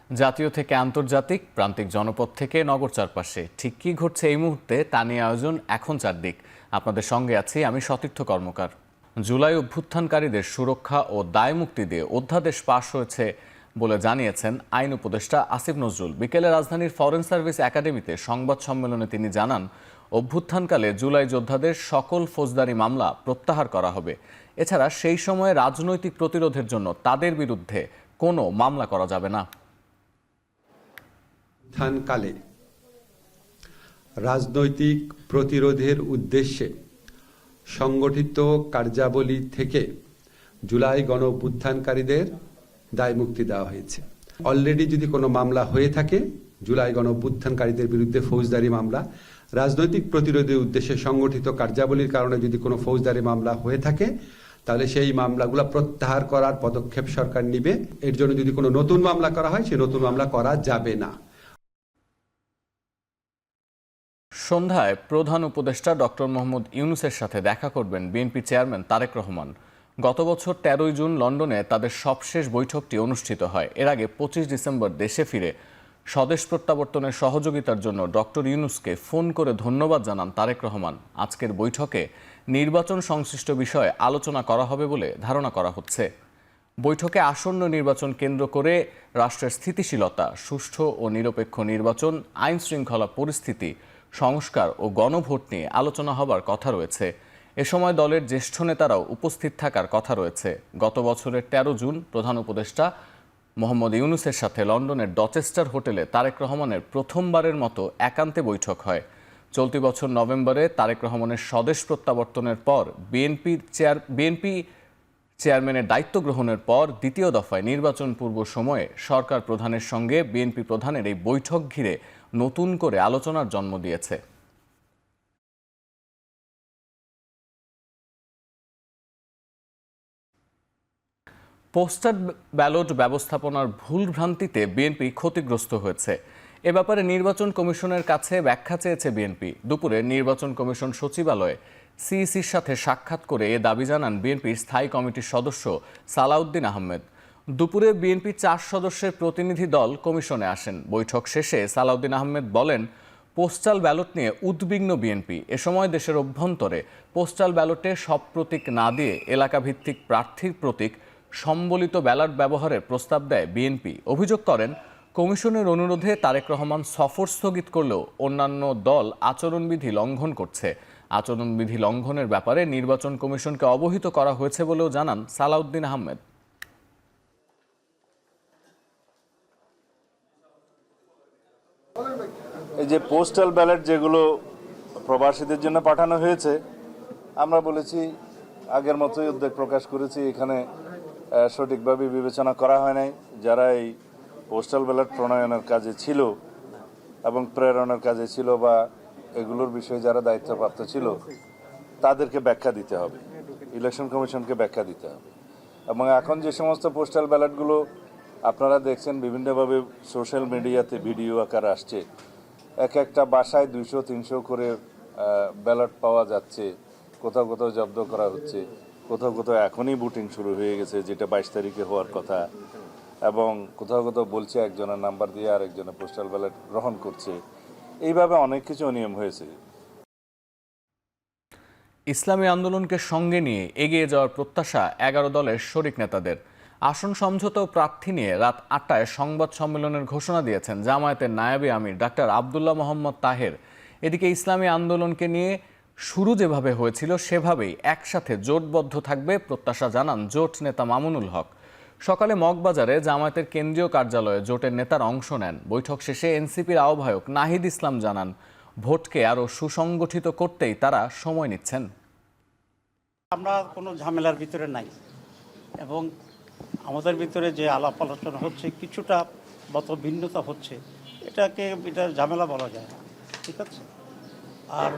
জাতীয় থেকে আন্তর্জাতিক, প্রান্তিক জনপদ থেকে নগর চারপাশে ঠিক কী ঘটছে এই মুহূর্তে তা নিয়ে আয়োজন এখন চারদিক। আপনাদের সঙ্গে আছি আমি সতীর্থ কর্মকার। জুলাই অভ্যুত্থানকারীদের সুরক্ষা ও দায় মুক্তি দিয়ে অধ্যাদেশ পাশ হয়েছে বলে জানিয়েছেন আইন উপদেষ্টা আসিফ নজরুল। বিকেলে রাজধানীর ফরেন সার্ভিস একাডেমিতে সংবাদ সম্মেলনে তিনি জানান, অভ্যুত্থানকালে জুলাই যোদ্ধাদের সকল ফৌজদারি মামলা প্রত্যাহার করা হবে। এছাড়া সেই সময়ে রাজনৈতিক প্রতিরোধের জন্য তাদের বিরুদ্ধে কোনো মামলা করা যাবে না। অভ্যুত্থানকালে রাজনৈতিক প্রতিরোধের উদ্দেশ্যে সংগঠিত কার্যাবলী থেকে জুলাই গণ অভ্যুত্থানকারীদের দায়মুক্তি দেওয়া হয়েছে। অলরেডি যদি কোনো মামলা হয়ে থাকে জুলাই গণ অভ্যুত্থানকারীদের বিরুদ্ধে ফৌজদারি মামলা, রাজনৈতিক প্রতিরোধের উদ্দেশ্যে সংগঠিত কার্যাবলীর কারণে যদি কোনো ফৌজদারি মামলা হয়ে থাকে তাহলে সেই মামলাগুলো প্রত্যাহার করার পদক্ষেপ সরকার নিবে। এর জন্য যদি কোনো নতুন মামলা করা হয় সেই নতুন মামলা করা যাবে না। সন্ধ্যায় প্রধান উপদেষ্টা ডক্টর মোহাম্মদ ইউনূসের সাথে দেখা করবেন বিএনপি চেয়ারম্যান তারেক রহমান। গত বছর 13 জুন লন্ডনে তাদের সবশেষ বৈঠকটি অনুষ্ঠিত হয়। এর আগে 25 ডিসেম্বর দেশে ফিরে স্বদেশ প্রত্যাবর্তনের সহযোগিতার জন্য ডক্টর ইউনূসকে ফোন করে ধন্যবাদ জানান তারেক রহমান। আজকের বৈঠকে নির্বাচন সংশ্লিষ্ট বিষয়ে আলোচনা করা হবে বলে ধারণা করা হচ্ছে। বৈঠকে আসন্ন নির্বাচন কেন্দ্র করে রাষ্ট্রের স্থিতিশীলতা, সুষ্ঠু ও নিরপেক্ষ নির্বাচন, আইন শৃঙ্খলা পরিস্থিতি, সংস্কার ও গণভোট নিয়ে আলোচনা হবার কথা রয়েছে। এ সময় দলের জ্যেষ্ঠ নেতারাও উপস্থিত থাকার কথা রয়েছে। গত বছরের 13 জুন প্রধান উপদেষ্টা মোহাম্মদ ইউনূসের সাথে লন্ডনের ডচেস্টার হোটেলে তারেক রহমানের প্রথমবারের মতো একান্তে বৈঠক হয়। চলতি বছর নভেম্বরে তারেক রহমানের স্বদেশ প্রত্যাবর্তনের পর বিএনপি চেয়ারম্যানের দায়িত্ব গ্রহণের পর দ্বিতীয় দফায় নির্বাচন পূর্ব সময়ে সরকার প্রধানের সঙ্গে বিএনপি প্রধানের এই বৈঠক ঘিরে নতুন করে আলোচনার জন্ম দিয়েছে। পোস্টাল ব্যালট ব্যবস্থাপনার ভুলভ্রান্তিতে বিএনপি ক্ষতিগ্রস্ত হয়েছে। এ ব্যাপারে নির্বাচন কমিশনের কাছে ব্যাখ্যা চেয়েছে বিএনপি। দুপুরে নির্বাচন কমিশন সচিবালয়ে সিইসির সাথে সাক্ষাৎ করে এ দাবি জানান বিএনপির স্থায়ী কমিটির সদস্য সালাউদ্দিন আহমেদ। দুপুরে বিএনপির 4 সদস্যের প্রতিনিধি দল কমিশনে আসেন। বৈঠক শেষে সালাউদ্দিন আহমেদ বলেন, পোস্টাল ব্যালট নিয়ে উদ্বিগ্ন বিএনপি। এ সময় দেশের অভ্যন্তরে পোস্টাল ব্যালটে সব প্রতীক না দিয়ে এলাকাভিত্তিক প্রার্থীর প্রতীক সম্বলিত ব্যালট ব্যবহারের প্রস্তাব দেয় বিএনপি। অভিযোগ করেন, কমিশনের অনুরোধে তারেক রহমান সফর স্থগিত করলেও অন্যান্য দল আচরণবিধি লঙ্ঘন করছে। আচরণবিধি লঙ্ঘনের ব্যাপারে নির্বাচন কমিশনকে অবহিত করা হয়েছে বলেও জানান সালাউদ্দিন আহমেদ। এই যে পোস্টাল ব্যালট যেগুলো প্রবাসীদের জন্য পাঠানো হয়েছে, আমরা বলেছি আগের মতোই উদ্বেগ প্রকাশ করেছি। এখানে সঠিকভাবে বিবেচনা করা হয় নাই। যারা এই পোস্টাল ব্যালট প্রণয়নের কাজে ছিল এবং প্রেরণের কাজে ছিল বা এগুলোর বিষয়ে যারা দায়িত্বপ্রাপ্ত ছিল তাদেরকে ব্যাখ্যা দিতে হবে, ইলেকশন কমিশনকে ব্যাখ্যা দিতে হবে। এবং এখন যে সমস্ত পোস্টাল ব্যালটগুলো আপনারা দেখছেন বিভিন্নভাবে সোশ্যাল মিডিয়াতে ভিডিও আকার আসছে, এক একটা বাসায় 200-300 করে ব্যালট পাওয়া যাচ্ছে, কোথাও কোথাও জব্দ করা হচ্ছে, কোথাও কোথাও এখনই ভোটিং শুরু হয়ে গেছে যেটা 22 তারিখে হওয়ার কথা, এবং কোথাও কোথাও বলছে একজনের নাম্বার দিয়ে আরেকজনের পোস্টাল ব্যালট গ্রহণ করছে। এইভাবে অনেক কিছু অনিয়ম হয়েছে। ইসলামী আন্দোলনকে সঙ্গে নিয়ে এগিয়ে যাওয়ার প্রত্যাশা 11 দলের শরিক নেতাদের। আসন সমঝোতা ও প্রার্থী নিয়ে রাত 8টায় সংবাদ সম্মেলনের ঘোষণা দিয়েছেন জামায়াতের নায়েবে আমির ডাক্তার আব্দুল্লাহ মোহাম্মদ তাহের। এদিকে ইসলামী আন্দোলনকে নিয়ে শুরু যেভাবে হয়েছিল সেভাবেই একসাথে জোটবদ্ধ থাকবে প্রত্যাশা জানান জোট নেতা মামুনুল হক। সকালে মগবাজারে জামায়াতের কেন্দ্রীয় কার্যালয়ে জোটের নেতারা অংশ নেন। বৈঠক শেষে এনসিপির আহ্বায়ক নাহিদ ইসলাম জানান, ভোটকে আরও সুসংগঠিত করতেই তারা সময় নিচ্ছেন। আমরা কোনো ঝামেলার ভিতরে নাই এবং আমাদের ভিতরে যে আলাপ আলোচনা হচ্ছে কিছুটা মত ভিন্নতা হচ্ছে, এটা ঝামেলা বলা যায় না, ঠিক আছে। আর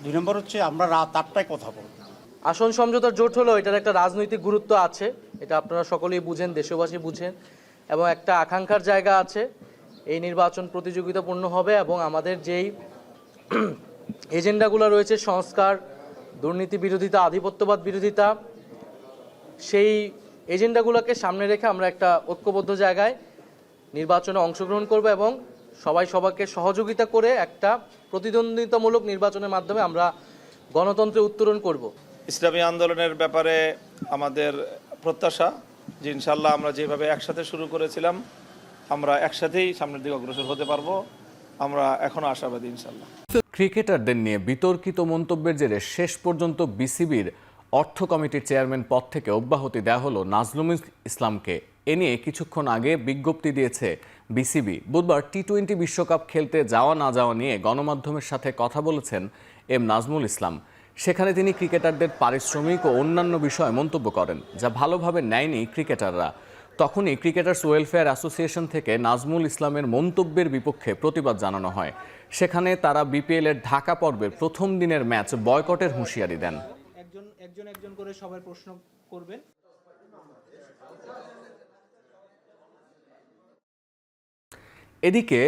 2 নম্বর হচ্ছে আমরা রাত 8টায় কথা বলব। আসন সমঝোতার জোট হলেও এটার একটা রাজনৈতিক গুরুত্ব আছে, এটা আপনারা সকলেই বুঝেন, দেশবাসী বুঝেন, এবং একটা আকাঙ্ক্ষার জায়গা আছে। এই নির্বাচন প্রতিযোগিতাপূর্ণ হবে এবং আমাদের যেই এজেন্ডাগুলো রয়েছে, সংস্কার, দুর্নীতি বিরোধিতা, আধিপত্যবাদ বিরোধিতা, সেই এজেন্ডাগুলোকে সামনে রেখে আমরা একটা ঐক্যবদ্ধ জায়গায় নির্বাচনে অংশগ্রহণ করব এবং সবাই সবাইকে সহযোগিতা করে একটা প্রতিদ্বন্দ্বিতামূলক নির্বাচনের মাধ্যমে আমরা গণতন্ত্রে উত্তরণ করব। ইসলামী আন্দোলনের ব্যাপারে আমাদের প্রত্যাশা যে ইনশাল্লাহ আমরা যেভাবে একসাথে শুরু করেছিলাম আমরা একসাথেই সামনের দিকে অগ্রসর হতে পারবো। আমরা এখনো আশাবাদী ইনশাল্লাহ। ক্রিকেটারদের নিয়ে বিতর্কিত মন্তব্যের জেরে শেষ পর্যন্ত বিসিবির অর্থ কমিটির চেয়ারম্যান পদ থেকে অব্যাহতি দেওয়া হলো নাজমুল ইসলামকে। এ নিয়ে কিছুক্ষণ আগে বিজ্ঞপ্তি দিয়েছে বিসিবি। বুধবার টি-20 বিশ্বকাপ খেলতে যাওয়া না যাওয়া নিয়ে গণমাধ্যমের সাথে কথা বলেছেন এম নাজমুল ইসলাম। সেখানে তিনি ক্রিকেটারদের পারিশ্রমিক ও অন্যান্য বিষয়ে মন্তব্য করেন, যা ভালোভাবে নেয়নি ক্রিকেটাররা। তখনই ক্রিকেটার্স ওয়েলফেয়ার অ্যাসোসিয়েশন থেকে নাজমুল ইসলামের মন্তব্যের বিপক্ষে প্রতিবাদ জানানো হয়। সেখানে তারা বিপিএল-এর ঢাকা পর্বের প্রথম দিনের ম্যাচ বয়কটের হুঁশিয়ারি দেন। একজন করে সবাই প্রশ্ন করবেন। এদিকে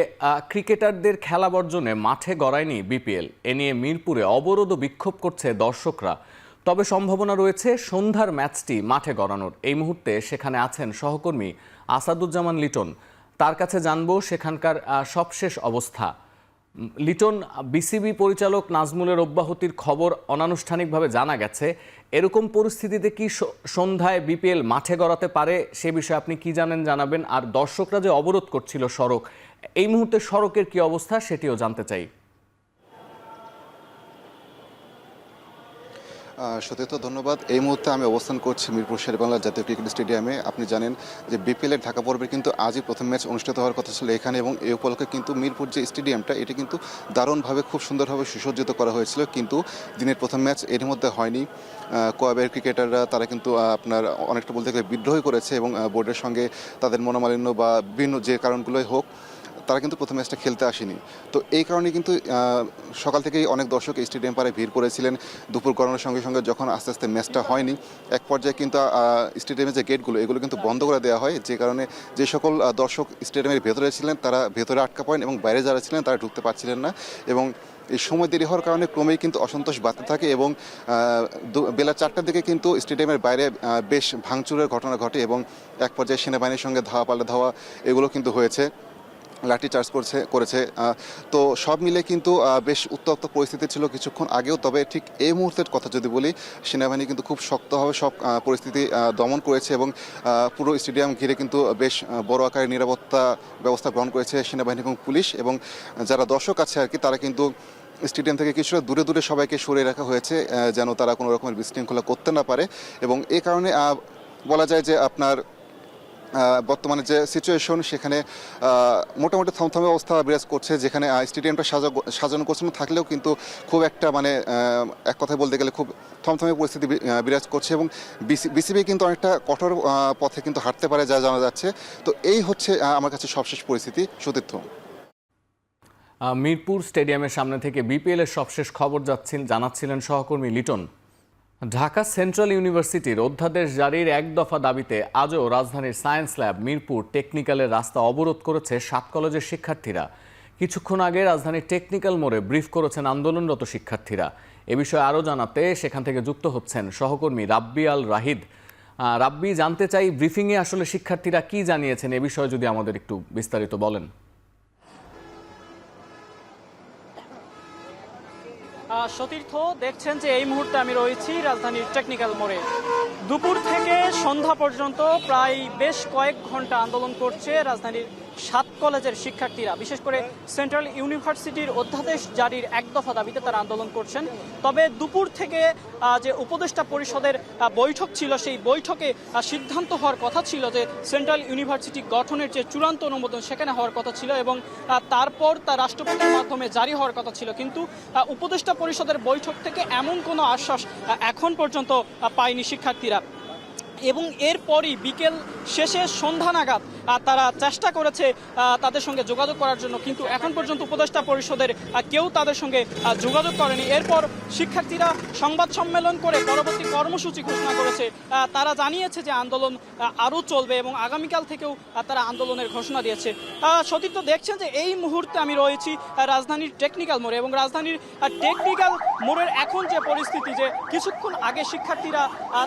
ক্রিকেটারদের খেলা বর্জনে মাঠে গড়ায়নি বিপিএল। এ নিয়ে মিরপুরে অবরোধ ও বিক্ষোভ করছে দর্শকরা। তবে সম্ভাবনা রয়েছে সন্ধ্যার ম্যাচটি মাঠে গড়ানোর। এই মুহূর্তে সেখানে আছেন সহকর্মী আসাদুজ্জামান লিটন। তার কাছে জানবো সেখানকার সবশেষ অবস্থা। লিটন, বিসিবি পরিচালক নাজমুলের অব্যাহতির খবর অনানুষ্ঠানিকভাবে জানা গেছে। এরকম পরিস্থিতিতে কি সন্ধ্যায় বিপিএল মাঠে গড়াতে পারে, সে বিষয়ে আপনি কি জানেন জানাবেন। আর দর্শকরা যে অবরোধ করছিল সড়ক, এই মুহূর্তে সড়কের কি অবস্থা সেটিও জানতে চাই। সত্যি ধন্যবাদ। এই মুহূর্তে আমি অবস্থান করছি মিরপুর শেরেবাংলা জাতীয় ক্রিকেট স্টেডিয়ামে। আপনি জানেন যে বিপিএলের ঢাকা পর্বে কিন্তু আজই প্রথম ম্যাচ অনুষ্ঠিত হওয়ার কথা ছিল এখানে, এবং এই উপলক্ষে কিন্তু মিরপুর যে স্টেডিয়ামটা এটি কিন্তু দারুণভাবে খুব সুন্দরভাবে সুসজ্জিত করা হয়েছিল। কিন্তু দিনের প্রথম ম্যাচ এর মধ্যে হয়নি। কোয়াবের ক্রিকেটাররা তারা কিন্তু আপনার অনেকটা বলতে গেলে বিদ্রোহী করেছে, এবং বোর্ডের সঙ্গে তাদের মনোমালিন্য বা বিভিন্ন যে কারণগুলোই হোক তারা কিন্তু প্রথম ম্যাচটা খেলতে আসেনি। তো এই কারণে কিন্তু সকাল থেকেই অনেক দর্শক এই স্টেডিয়াম পাড়ে ভিড় করেছিলেন। দুপুর গড়ানোর সঙ্গে সঙ্গে যখন আস্তে আস্তে ম্যাচটা হয়নি, এক পর্যায়ে কিন্তু স্টেডিয়ামের যে গেটগুলো এগুলো কিন্তু বন্ধ করে দেওয়া হয়, যে কারণে যে সকল দর্শক স্টেডিয়ামের ভেতরে ছিলেন তারা ভেতরে আটকা পড়েন, এবং বাইরে যারা ছিলেন তারা ঢুকতে পারছিলেন না। এবং এই সময় দেরি হওয়ার কারণে ক্রমেই কিন্তু অসন্তোষ বাড়তে থাকে, এবং বেলা 4টার দিকে কিন্তু স্টেডিয়ামের বাইরে বেশ ভাঙচুরের ঘটনা ঘটে, এবং এক পর্যায়ে সেনাবাহিনীর সঙ্গে ধাওয়া পাল্টা ধাওয়া এগুলো কিন্তু হয়েছে, লাঠি চার্জ করেছে। তো সব মিলে কিন্তু বেশ উত্তপ্ত পরিস্থিতি ছিল কিছুক্ষণ আগেও। তবে ঠিক এই মুহূর্তের কথা যদি বলি, সেনাবাহিনী কিন্তু খুব শক্তভাবে সব পরিস্থিতি দমন করেছে, এবং পুরো স্টেডিয়াম ঘিরে কিন্তু বেশ বড় আকারের নিরাপত্তা ব্যবস্থা গ্রহণ করেছে সেনাবাহিনী এবং পুলিশ। এবং যারা দর্শক আছে আর কি, তারা কিন্তু স্টেডিয়াম থেকে কিছুটা দূরে দূরে সবাইকে সরিয়ে রাখা হয়েছে, যেন তারা কোনো রকমের বিশৃঙ্খলা করতে না পারে। এবং এই কারণে বলা যায় যে আপনার বর্তমানে যে সিচুয়েশন সেখানে মোটামুটি থমথমে অবস্থা বিরাজ করছে, যেখানে স্টেডিয়ামটা সাজানো গোছানো থাকলেও কিন্তু খুব একটা মানে এক কথায় বলতে গেলে খুব থমথমে পরিস্থিতি বিরাজ করছে, এবং বিসিবি কিন্তু অনেকটা কঠোর পথে কিন্তু হাঁটতে পারে যা জানা যাচ্ছে। তো এই হচ্ছে আমার কাছে সবশেষ পরিস্থিতি। সতীর্থ, মিরপুর স্টেডিয়ামের সামনে থেকে বিপিএল-এর সবশেষ খবর জানাচ্ছিলেন সহকর্মী লিটন। ঢাকা সেন্ট্রাল ইউনিভার্সিটির অধ্যাদেশ জারির এক দফা দাবিতে আজও রাজধানীর সায়েন্স ল্যাব, মিরপুর টেকনিক্যালের রাস্তা অবরোধ করেছে 7 কলেজের শিক্ষার্থীরা। কিছুক্ষণ আগে রাজধানীর টেকনিক্যাল মোড়ে ব্রিফ করেছেন আন্দোলনরত শিক্ষার্থীরা। এ বিষয়ে আরও জানাতে সেখান থেকে যুক্ত হচ্ছেন সহকর্মী রাব্বি আল রাহিদ। রাব্বি, জানতে চাই ব্রিফিংয়ে আসলে শিক্ষার্থীরা কি জানিয়েছেন, এ বিষয়ে যদি আমাদের একটু বিস্তারিত বলেন। সতীর্থ, দেখছেন যে এই মুহূর্তে আমি রয়েছি রাজধানীর টেকনিক্যাল মোড়ে। দুপুর থেকে সন্ধ্যা পর্যন্ত প্রায় বেশ কয়েক ঘন্টা আন্দোলন করছে রাজধানীর 7 কলেজের শিক্ষার্থীরা। বিশেষ করে সেন্ট্রাল ইউনিভার্সিটির অধ্যাদেশ জারির এক দফা দাবিতে তারা আন্দোলন করছেন। তবে দুপুর থেকে যে উপদেষ্টা পরিষদের বৈঠক ছিল, সেই বৈঠকে সিদ্ধান্ত হওয়ার কথা ছিল যে সেন্ট্রাল ইউনিভার্সিটি গঠনের যে চূড়ান্ত অনুমোদন সেখানে হওয়ার কথা ছিল, এবং তারপর তা রাষ্ট্রপতির মাধ্যমে জারি হওয়ার কথা ছিল। কিন্তু উপদেষ্টা পরিষদের বৈঠক থেকে এমন কোনো আশ্বাস এখন পর্যন্ত পায়নি শিক্ষার্থীরা। এবং এরপরই বিকেল শেষে সন্ধ্যা নাগাদ তারা চেষ্টা করেছে তাদের সঙ্গে যোগাযোগ করার জন্য, কিন্তু এখন পর্যন্ত উপদেষ্টা পরিষদের কেউ তাদের সঙ্গে যোগাযোগ করেনি। এরপর শিক্ষার্থীরা সংবাদ সম্মেলন করে পরবর্তী কর্মসূচি ঘোষণা করেছে। তারা জানিয়েছে যে আন্দোলন আরও চলবে, এবং আগামীকাল থেকেও তারা আন্দোলনের ঘোষণা দিয়েছে। সতীর্থ, দেখছেন যে এই মুহূর্তে আমি রয়েছি রাজধানীর টেকনিক্যাল মোড়ে, এবং রাজধানীর টেকনিক্যাল মোড়ের এখন যে পরিস্থিতি, যে কিছুক্ষণ আগে শিক্ষার্থীরা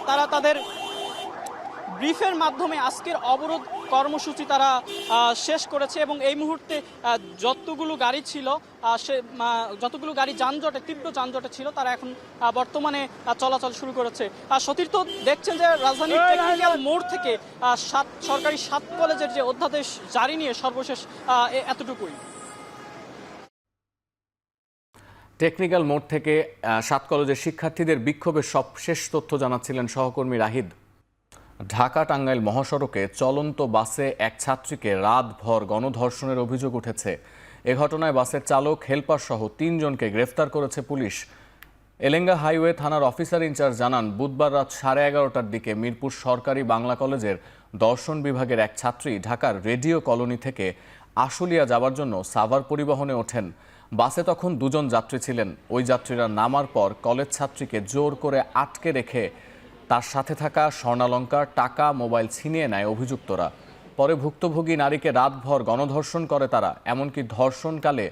তারা তাদের ব্রিফের মাধ্যমে আজকের অবরোধ কর্মসূচি তারা শেষ করেছে এবং এই মুহূর্তে যতগুলো গাড়ি ছিল যতগুলো গাড়ি যানজটে তীব্র যানজটে ছিল তারা এখন বর্তমানে চলাচল শুরু করেছে। সতীর্থ দেখছেন যে রাজধানীর টেকনিক্যাল মোড় থেকে সরকারি 7 কলেজের যে অধ্যাদেশ জারি নিয়ে সর্বশেষ এতটুকুই। টেকনিক্যাল মোড় থেকে 7 কলেজের শিক্ষার্থীদের বিক্ষোভের সবশেষ তথ্য জানাচ্ছিলেন সহকর্মী রাহিদ। ঢাকা টাঙ্গাইল মহাসড়কে চলন্ত বাসে এক ছাত্রীকে রাতভর গণধর্ষণের অভিযোগ উঠেছে। এ ঘটনায় বাসের চালক, হেলপার সহ 3 জনকে গ্রেফতার করেছে পুলিশ। এলেঙ্গা হাইওয়ে থানার অফিসার ইনচার্জ জানান, বুধবার রাত 11:30টার দিকে মিরপুর সরকারি বাংলা কলেজের দর্শন বিভাগের এক ছাত্রী ঢাকার রেডিও কলোনি থেকে আশুলিয়া যাওয়ার জন্য সাভার পরিবহনে ওঠেন। বাসে তখন 2 জন যাত্রী ছিলেন। ওই যাত্রীরা নামার পর কলেজ ছাত্রীকে জোর করে আটকে রেখে তার সাথে থাকা স্বর্ণালংকার, টাকা, মোবাইল ছিনিয়ে নেয় অভিযুক্তরা। পরে ভুক্তভোগী নারীকে রাতভর গণধর্ষণ করে তারা, এমনকি ধর্ষণকালে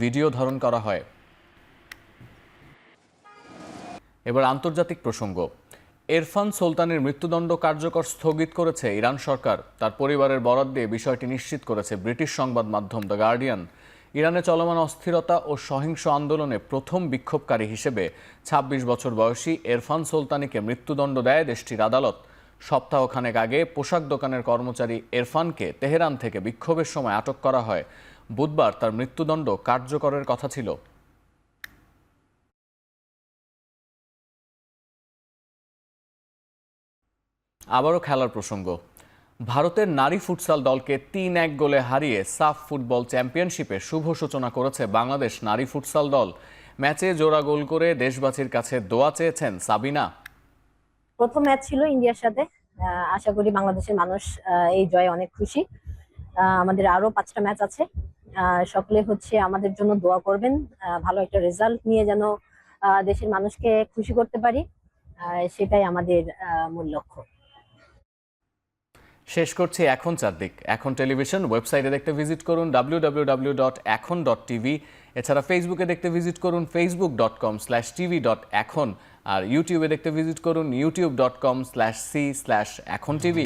ভিডিও ধারণ করা হয়। এবার আন্তর্জাতিক প্রসঙ্গ। ইরফান সুলতানের মৃত্যুদণ্ড কার্যকর স্থগিত করেছে ইরান সরকার। তার পরিবারের বরাত দিয়ে বিষয়টি নিশ্চিত করেছে ব্রিটিশ সংবাদ মাধ্যম দ্য গার্ডিয়ান। ইরানে চলমান অস্থিরতা ও সহিংস আন্দোলনে প্রথম বিক্ষোভকারী হিসেবে 26 বছর বয়সী ইরফান সুলতানিকে মৃত্যুদণ্ড দেয় দেশটির আদালত। সপ্তাহখানেক আগে পোশাক দোকানের কর্মচারী ইরফানকে তেহরান থেকে বিক্ষোভের সময় আটক করা হয়। বুধবার তার মৃত্যুদণ্ড কার্যকরের কথা ছিল। আবারও খেলার প্রসঙ্গ। ভারতের নারী ফুটসাল দলকে 3-1 গোলে হারিয়ে সাফ ফুটবল চ্যাম্পিয়নশিপের শুভ সূচনা করেছে বাংলাদেশ নারী ফুটসাল দল। ম্যাচে জোড়া গোল করে দেশবাসীর কাছে দোয়া চেয়েছেন সাবিনা। প্রথম ম্যাচ ছিল ইন্ডিয়ার সাথে, আশা করি বাংলাদেশের মানুষ এই জয়ে অনেক খুশি। আমাদের আরো 5টা ম্যাচ আছে, সকলে আমাদের জন্য দোয়া করবেন, ভালো একটা রেজাল্ট নিয়ে যেন দেশের মানুষকে খুশি করতে পারি, সেটাই আমাদের মূল লক্ষ্য। শেষ করছি এখন চারদিক। এখন টেলিভিশন ওয়েবসাইটে দেখতে ভিজিট করুন www.ekhon.tv। এছাড়া ফেসবুকে দেখতে ভিজিট করুন facebook.com/tv.ekhon, আর ইউটিউবে দেখতে ভিজিট করুন youtube.com/c/ekhon tv।